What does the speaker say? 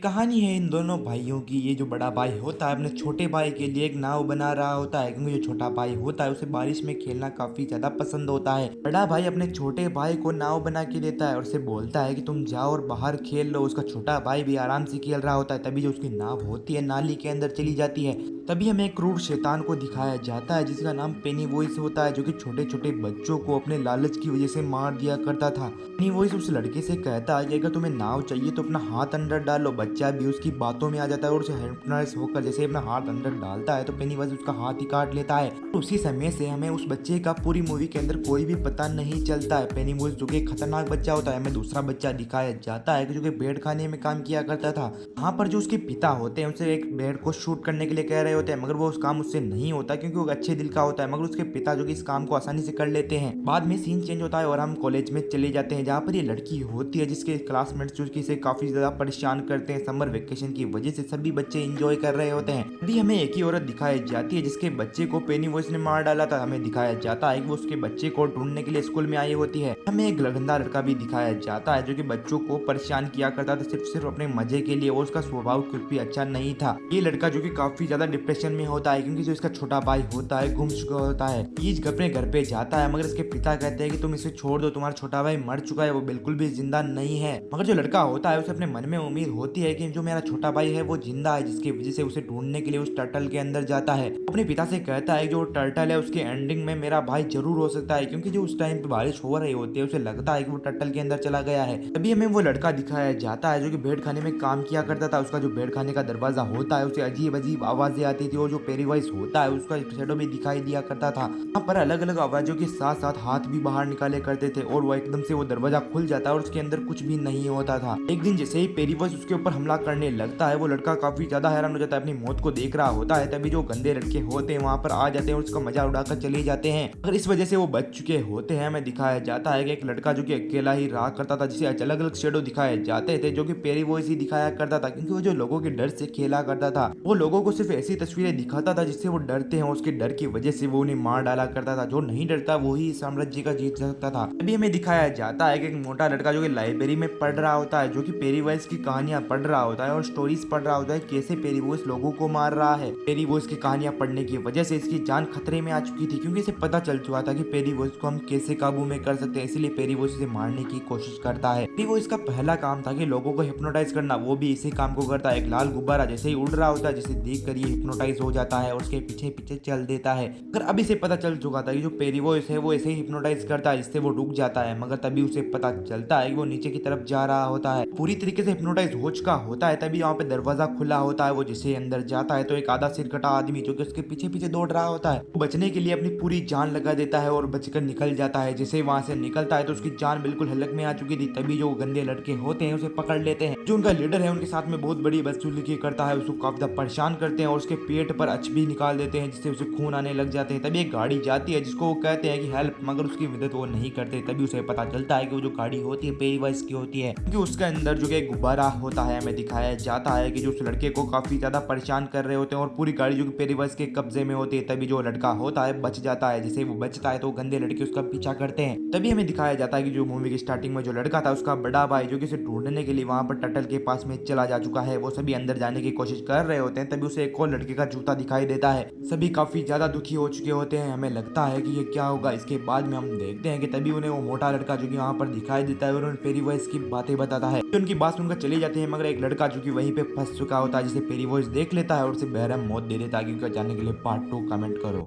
कहानी है इन दोनों भाइयों की। ये जो बड़ा भाई होता है अपने छोटे भाई के लिए एक नाव बना रहा होता है, क्योंकि जो छोटा भाई होता है उसे बारिश में खेलना काफी ज्यादा पसंद होता है। बड़ा भाई अपने छोटे भाई को नाव बना के देता है और उसे बोलता है कि तुम जाओ और बाहर खेल लो। उसका छोटा भाई भी आराम से खेल रहा होता है, तभी जो उसकी नाव होती है नाली के अंदर चली जाती है। तभी हमें एक क्रूर शैतान को दिखाया जाता है जिसका नाम पेनी वॉइस होता है, जो कि छोटे छोटे बच्चों को अपने लालच की वजह से मार दिया करता था। पेनी वॉइस उस लड़के से कहता है कि अगर तुम्हें नाव चाहिए तो अपना हाथ अंदर डालो। बच्चा भी उसकी बातों में आ जाता है और उसे हिप्नोटाइज होकर जैसे ही अपना हाथ अंदर डालता है तो पेनी वॉइस उसका हाथ ही काट लेता है। और उसी समय से हमें उस बच्चे का पूरी मूवी के अंदर कोई भी पता नहीं चलता है। पेनी वॉइस जो कि एक खतरनाक बच्चा होता है, हमें दूसरा बच्चा दिखाया जाता है जो कि भेड़ खाने में काम किया करता था। वहाँ पर जो उसके पिता होते हैं उसे एक भेड़ को शूट करने के लिए कह रहे होते हैं, मगर वो उस काम उससे नहीं होता क्योंकि वो अच्छे दिल का होता है। मगर उसके पिता जो कि इस काम को आसानी से कर लेते हैं। बाद में सीन चेंज होता है और हम कॉलेज में चले जाते हैं जहाँ पर ये लड़की होती है जिसके क्लासमेट्स जो कि इसे काफी ज्यादा परेशान करते हैं। समर वेकेशन की वजह से सभी बच्चे एंजॉय कर रहे होते हैं। अभी हमें एक ही औरत दिखाई जाती है जिसके बच्चे को पेनी वॉइस ने मार डाला था। हमें दिखाया जाता है कि वो उसके बच्चे को ढूंढने के लिए स्कूल में आई होती है। हमें एक गंदा लड़का भी दिखाया जाता है जो कि बच्चों को परेशान किया करता था सिर्फ अपने मजे के लिए, और उसका स्वभाव कुछ भी अच्छा नहीं था। ये लड़का जो कि काफी ज्यादा डिप्रेशन में होता है क्योंकि जो इसका छोटा भाई होता है गुम चुका होता है। ये अपने घर पे जाता है मगर इसके पिता कहते हैं कि तुम इसे छोड़ दो, तुम्हारा छोटा भाई मर चुका है, वो बिल्कुल भी जिंदा नहीं है। मगर जो लड़का होता है उसे अपने मन में उम्मीद होती है कि जो मेरा छोटा भाई है वो जिंदा है, जिसकी वजह से उसे ढूंढने के लिए उस टर्टल के अंदर जाता है। अपने पिता से कहता है जो टर्टल है उसके एंडिंग में मेरा भाई जरूर हो सकता है, क्योंकि जो उस टाइम पे बारिश हो रही होती है उसे लगता है कि वो टर्टल के अंदर चला गया है। तभी हमें वो लड़का दिखाया जाता है जो कि भेड़ खाने में काम किया करता था। उसका जो भेड़ खाने का दरवाजा होता है उसे अजीब अजीब आवाजें आती थी और जो पेरीवाइज होता है उसका शैडो भी दिखाई दिया करता था। वहाँ पर अलग अलग आवाजों के साथ साथ हाथ भी बाहर निकाले करते थे और वो एकदम से वो दरवाजा खुल जाता है और उसके अंदर कुछ भी नहीं होता था। एक दिन जैसे ही पेरीवाइज उसके ऊपर हमला करने लगता है वो लड़का काफी ज्यादा हैरान हो जाता है, अपनी मौत को देख रहा होता है। तभी जो गंदे लड़के होते हैं वहाँ पर आ जाते हैं और उसका मजा उड़ाकर चले जाते हैं। अगर इस वजह से वो बच चुके होते हैं। हमें दिखाया जाता है कि एक लड़का जो कि अकेला ही रहा करता था, जिसे अलग अलग शेडो दिखाए जाते थे जो कि पेरीवाइज ही दिखाया करता था, क्योंकि वो जो लोगों के डर से खेला करता था। वो लोगों को सिर्फ ऐसी तस्वीरें दिखाता था जिससे वो डरते हैं, उसके डर की वजह से वो उन्हें मार डाला करता था। जो नहीं डरता वो ही साम्राज्य का जीत सकता था। अभी हमें दिखाया जाता है कि एक मोटा लड़का जो कि लाइब्रेरी में पढ़ रहा होता है, जो कि पेरीवाइज की कहानियां पढ़ रहा होता है और स्टोरीज पढ़ रहा होता है कैसे पेरीवाइज लोगों को मार रहा है। पेरीवाइज की कहानियां पढ़ने की वजह से इसकी जान खतरे में आ चुकी थी, क्योंकि इसे पता चल चुका था कि पेरीवाइज को हम कैसे काबू में कर सकते हैं। इसलिए पेरीवाइज इसे मारने की कोशिश करता है। पेरीवाइज का पहला काम था कि लोगों को हिप्नोटाइज करना, वो भी इसी काम को करता है। एक लाल गुब्बारा जैसे ही उड़ रहा होता है जिसे देखकर ये हिप्नोटाइज हो जाता है और उसके पीछे पीछे चल देता है। अगर अभी से पता चल चुका था कि जो पेरीवॉइस है वो ऐसे ही हिप्नोटाइज करता है जिससे वो रुक जाता है, मगर तभी उसे पता चलता है कि वो नीचे की तरफ जा रहा होता है, पूरी तरीके से हिप्नोटाइज हो चुका होता है। तभी यहाँ पे दरवाजा खुला होता है, वो जिसे अंदर जाता है तो एक आधा सिर कटा आदमी जो कि उसके पीछे पीछे दौड़ रहा होता है, वो बचने के लिए अपनी पूरी जान लगा देता है और बचकर निकल जाता है। जैसे वहां से निकलता है तो उसकी जान बिल्कुल हलक में आ चुकी थी। तभी जो गंदे लड़के होते हैं उसे पकड़ लेते हैं। जो उनका लीडर है उनके साथ में बहुत बड़ी बदसलूकी करता है, उसको काफी परेशान करते हैं और उसके पेट पर अच भी निकाल देते हैं जिससे उसे खून आने लग जाते हैं। तभी एक गाड़ी जाती है जिसको वो कहते हैं कि हेल्प, मगर उसकी मदद वो नहीं करते। तभी उसे पता चलता है कि वो जो गाड़ी होती है पेरीवाइज की होती है, क्योंकि उसके अंदर जो कि एक गुब्बारा होता है। हमें दिखाया जाता है कि जो उस लड़के को काफी ज्यादा परेशान कर रहे होते हैं और पूरी गाड़ी जो कि पेरीवाइज के कब्जे में होती है। तभी जो लड़का होता है बच जाता है। जैसे वो बचता है तो गंदे लड़के उसका पीछा करते हैं। तभी हमें दिखाया जाता है कि जो मूवी की स्टार्टिंग में जो लड़का था उसका बड़ा भाई जो कि उसे ढूंढने के लिए वहां पर टटल के पास में चला जा चुका है, वो सभी अंदर जाने की कोशिश कर रहे होते हैं। तभी उसे एक और लड़के का जूता दिखाई देता है। सभी काफी ज्यादा दुखी हो चुके होते हैं। हमें लगता है कि ये क्या होगा। इसके बाद में हम देखते हैं कि तभी उन्हें वो मोटा लड़का जो कि वहाँ पर दिखाई देता है और उन्हें पेरीवॉइस की बातें बताता है। उनकी बात सुनकर चले जाते हैं, मगर एक लड़का जो कि वहीं पे फंस चुका होता है जिसे पेरीवॉइस देख लेता है और उसे बेरहम मौत दे देता है। क्योंकि जानने के लिए पार्ट 2 कमेंट करो।